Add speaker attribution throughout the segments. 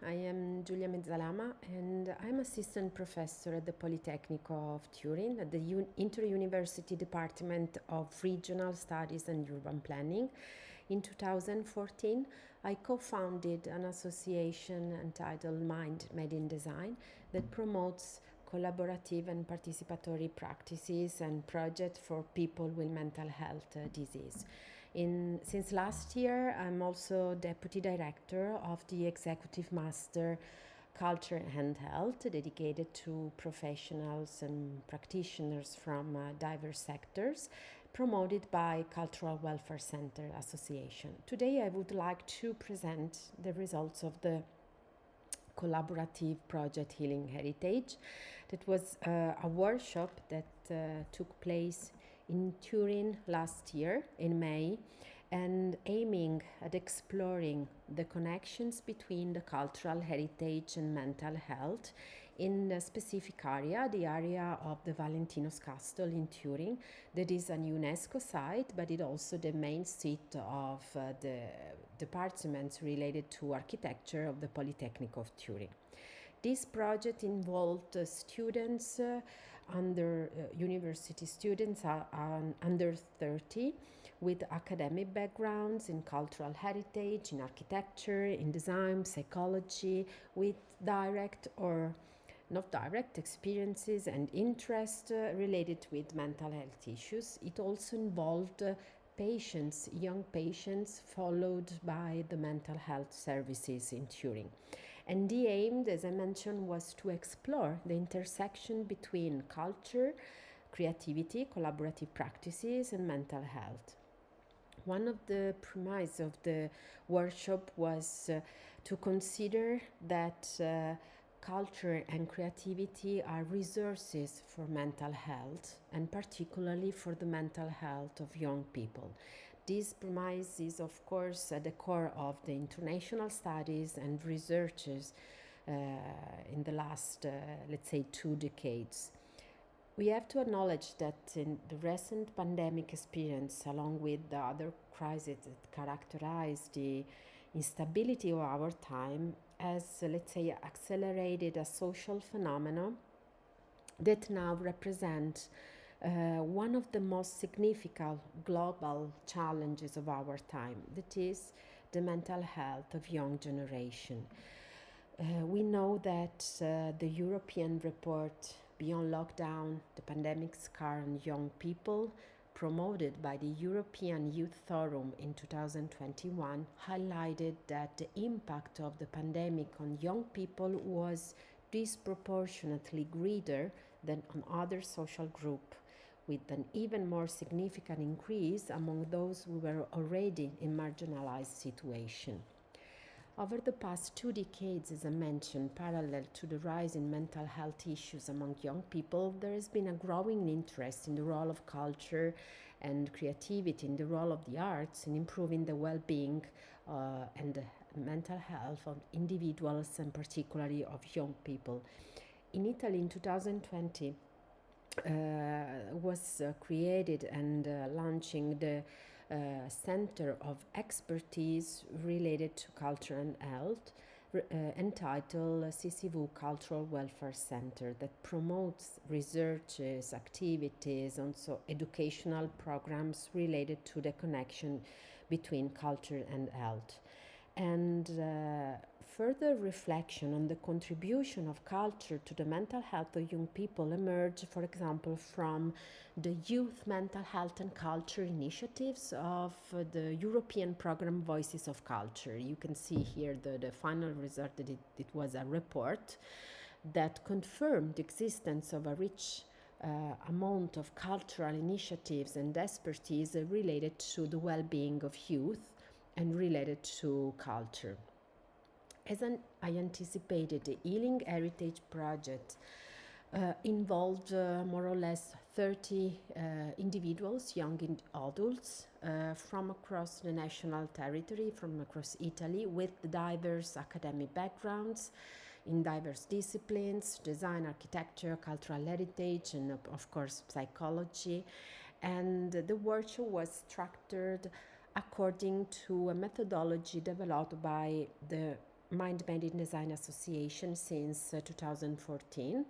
Speaker 1: I am Giulia Mezzalama and I'm assistant professor at the Politecnico of Turin at the Inter-University Department of Regional Studies and Urban Planning. In 2014, I co-founded an association entitled Mind Made in Design that promotes collaborative and participatory practices and projects for people with mental health disease. Since last year, I'm also deputy director of the Executive Master Culture and Health, dedicated to professionals and practitioners from diverse sectors, promoted by Cultural Welfare Center Association. Today, I would like to present the results of the collaborative project Healing Heritage. That was a workshop that took place in Turin last year in May, and aiming at exploring the connections between the cultural heritage and mental health in a specific area, the area of the Valentino's Castle in Turin, that is a UNESCO site, but it also the main seat of the departments related to architecture of the Politecnico of Turin. This project involved students university students under 30 with academic backgrounds in cultural heritage, in architecture, in design, psychology, with direct or not direct experiences and interest related with mental health issues. It also involved patients, young patients, followed by the mental health services in Turin. And the aim, as I mentioned, was to explore the intersection between culture, creativity, collaborative practices, and mental health. One of the premises of the workshop was to consider that culture and creativity are resources for mental health, and particularly for the mental health of young people. This premise is, of course, at the core of the international studies and researches in the last, let's say, 2 decades. We have to acknowledge that in the recent pandemic experience, along with the other crises that characterize the instability of our time, has, let's say, accelerated a social phenomenon that now represents one of the most significant global challenges of our time, that is the mental health of young generation. We know that the European report Beyond Lockdown, the pandemic scar on young people, promoted by the European Youth Forum in 2021, highlighted that the impact of the pandemic on young people was disproportionately greater than on other social groups, with an even more significant increase among those who were already in marginalized situation. Over the past 2 decades, as I mentioned, parallel to the rise in mental health issues among young people, there has been a growing interest in the role of culture and creativity, in the role of the arts in improving the well-being and the mental health of individuals, and particularly of young people. In Italy in 2020, was created and launching the Center of Expertise related to culture and health, entitled CCV Cultural Welfare Center, that promotes researches, activities, also educational programs related to the connection between culture and health. And further reflection on the contribution of culture to the mental health of young people emerged, for example, from the Youth Mental Health and Culture initiatives of the European program Voices of Culture. You can see here the final result, that it was a report that confirmed the existence of a rich amount of cultural initiatives and expertise related to the well-being of youth and related to culture. As I anticipated, the Healing Heritage Project involved more or less 30 individuals, young adults, from across the national territory, from across Italy, with diverse academic backgrounds in diverse disciplines: design, architecture, cultural heritage, and of course psychology. And the workshop was structured according to a methodology developed by the Mind-Made in Design Association since 2014,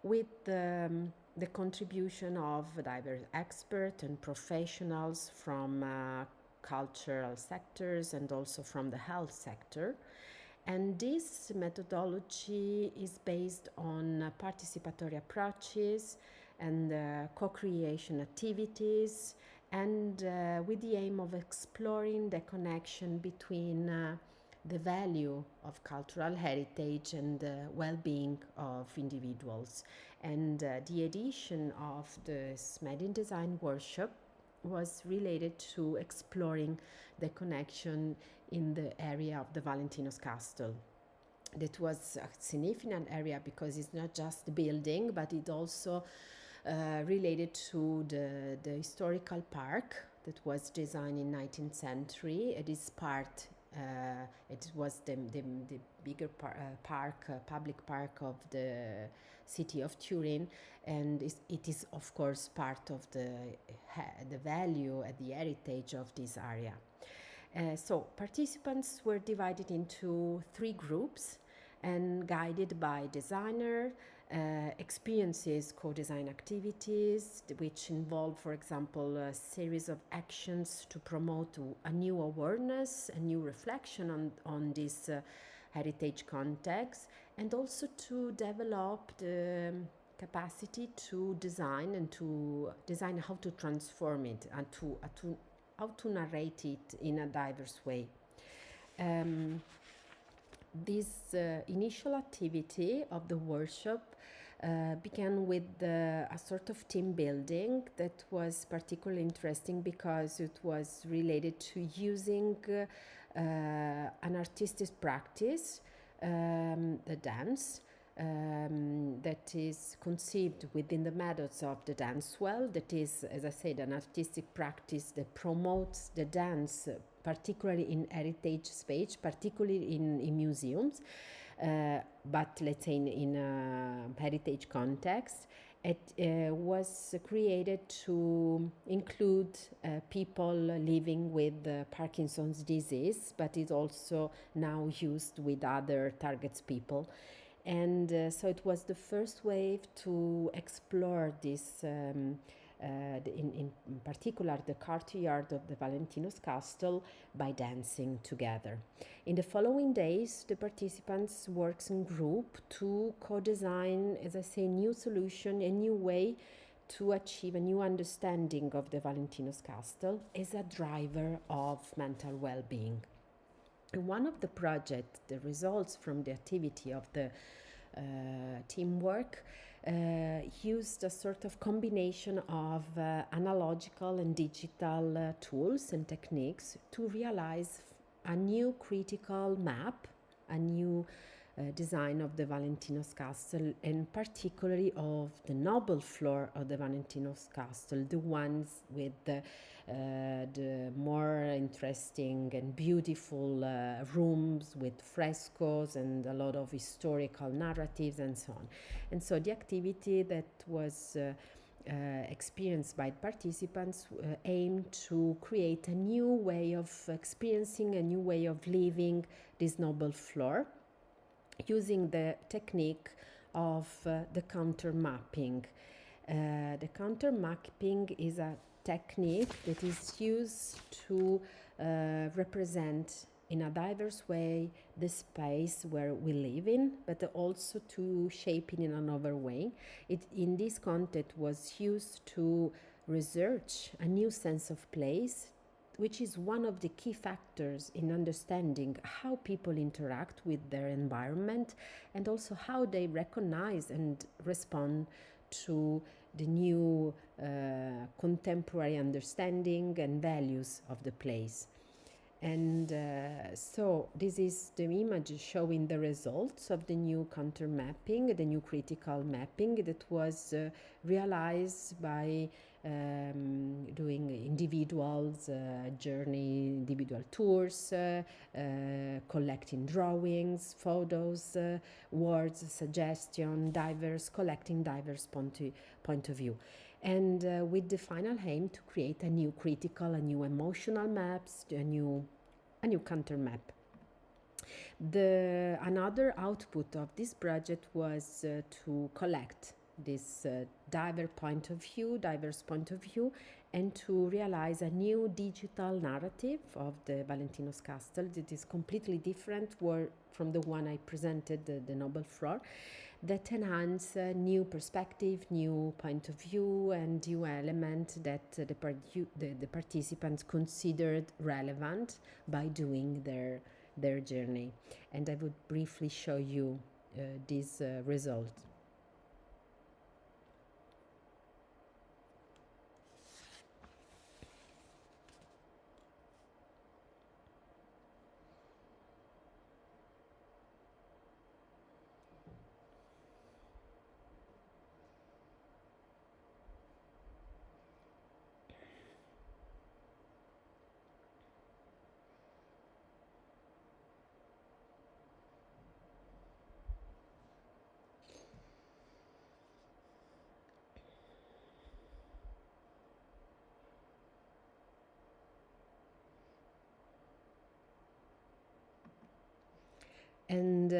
Speaker 1: with the contribution of diverse experts and professionals from cultural sectors and also from the health sector. And this methodology is based on participatory approaches and co-creation activities, and with the aim of exploring the connection between the value of cultural heritage and the well-being of individuals. And the edition of this Made in Design workshop was related to exploring the connection in the area of the Valentino's Castle. That was a significant area because it's not just the building, but it also related to the historical park that was designed in 19th century. It is part, it was the bigger park, public park of the city of Turin, and it is of course part of the value and the heritage of this area. So participants were divided into 3 groups and guided by designer, experiences co-design activities, which involve, for example, a series of actions to promote a new awareness, a new reflection on this heritage context, and also to develop the capacity to design and to design how to transform it and how to narrate it in a diverse way. This initial activity of the workshop began with a sort of team building that was particularly interesting because it was related to using an artistic practice, the dance, that is conceived within the methods of the dance well, that is, as I said, an artistic practice that promotes the dance, particularly in heritage space, particularly in museums, but let's say in a heritage context. It was created to include people living with Parkinson's disease, but is also now used with other targets people. And so it was the first wave to explore this, in particular the courtyard of the Valentino's Castle, by dancing together. In the following days, the participants worked in group to co-design, as I say, new solution, a new way to achieve a new understanding of the Valentino's Castle as a driver of mental well-being. One of the projects, the results from the activity of the teamwork, used a sort of combination of analogical and digital tools and techniques to realize a new critical map, a new design of the Valentino's Castle, and particularly of the noble floor of the Valentino's Castle, the ones with the more interesting and beautiful rooms with frescoes and a lot of historical narratives and so on. And so the activity that was experienced by participants aimed to create a new way of experiencing, a new way of living this noble floor, using the technique of the counter mapping. The counter mapping is a technique that is used to represent in a diverse way the space where we live in, but also to shape it in another way. It, in this context, was used to research a new sense of place, which is one of the key factors in understanding how people interact with their environment and also how they recognize and respond to the new contemporary understanding and values of the place. And so this is the image showing the results of the new counter mapping, the new critical mapping that was realized by doing individuals journey, individual tours, collecting drawings, photos, words, suggestion, collecting diverse point of view, and with the final aim to create a new critical, a new emotional maps, a new counter map. Another output of this project was to collect this diverse point of view, and to realize a new digital narrative of the Valentinos Castle that is completely different from the one I presented, the Noble Floor, that enhance a new perspective, new point of view, and new element that the participants considered relevant by doing their journey. And I would briefly show you this result. And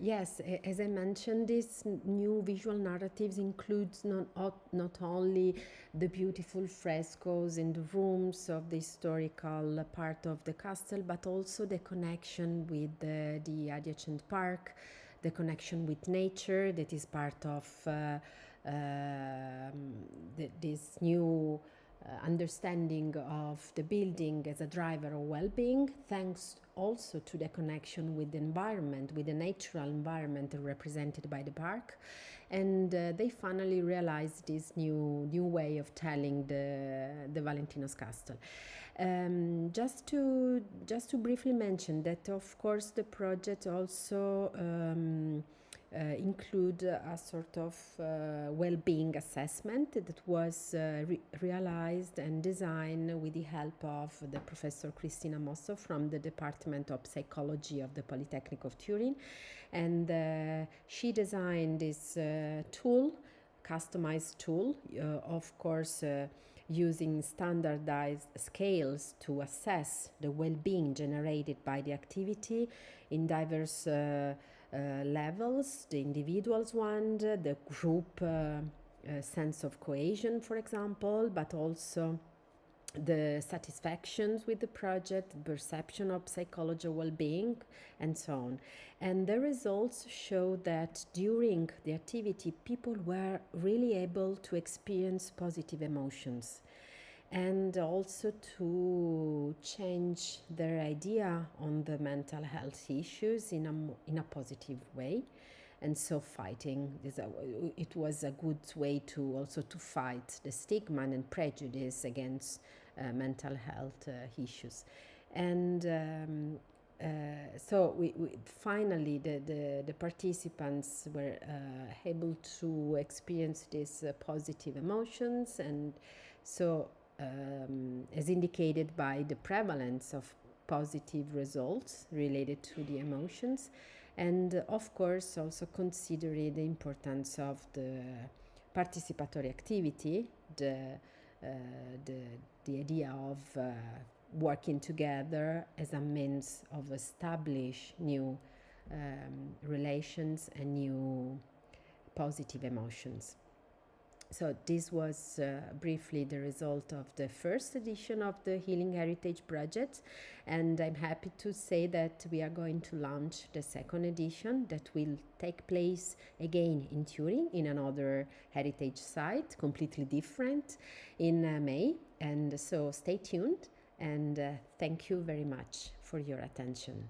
Speaker 1: yes, as I mentioned, these new visual narratives includes not only the beautiful frescoes in the rooms of the historical part of the castle, but also the connection with the adjacent park, the connection with nature that is part of this new understanding of the building as a driver of well-being, thanks also to the connection with the environment, with the natural environment represented by the park. And they finally realized this new way of telling the Valentinos Castle. Just to briefly mention that, of course, the project also include a sort of well-being assessment that was realized and designed with the help of the Professor Cristina Mosso from the Department of Psychology of the Politecnico of Turin. And she designed this customized tool, of course, using standardized scales to assess the well-being generated by the activity in diverse levels, the individual's one, the group sense of cohesion, for example, but also the satisfactions with the project, perception of psychological well-being, and so on. And the results show that during the activity, people were really able to experience positive emotions, and also to change their idea on the mental health issues in a positive way. And so fighting this, it was a good way to also to fight the stigma and prejudice against mental health issues. And so we finally the participants were able to experience these positive emotions, and so as indicated by the prevalence of positive results related to the emotions, and of course also considering the importance of the participatory activity, the idea of working together as a means of establish new relations and new positive emotions. So this was briefly the result of the first edition of the Healing Heritage Project, and I'm happy to say that we are going to launch the second edition that will take place again in Turin in another heritage site, completely different, in May. And so stay tuned, and thank you very much for your attention.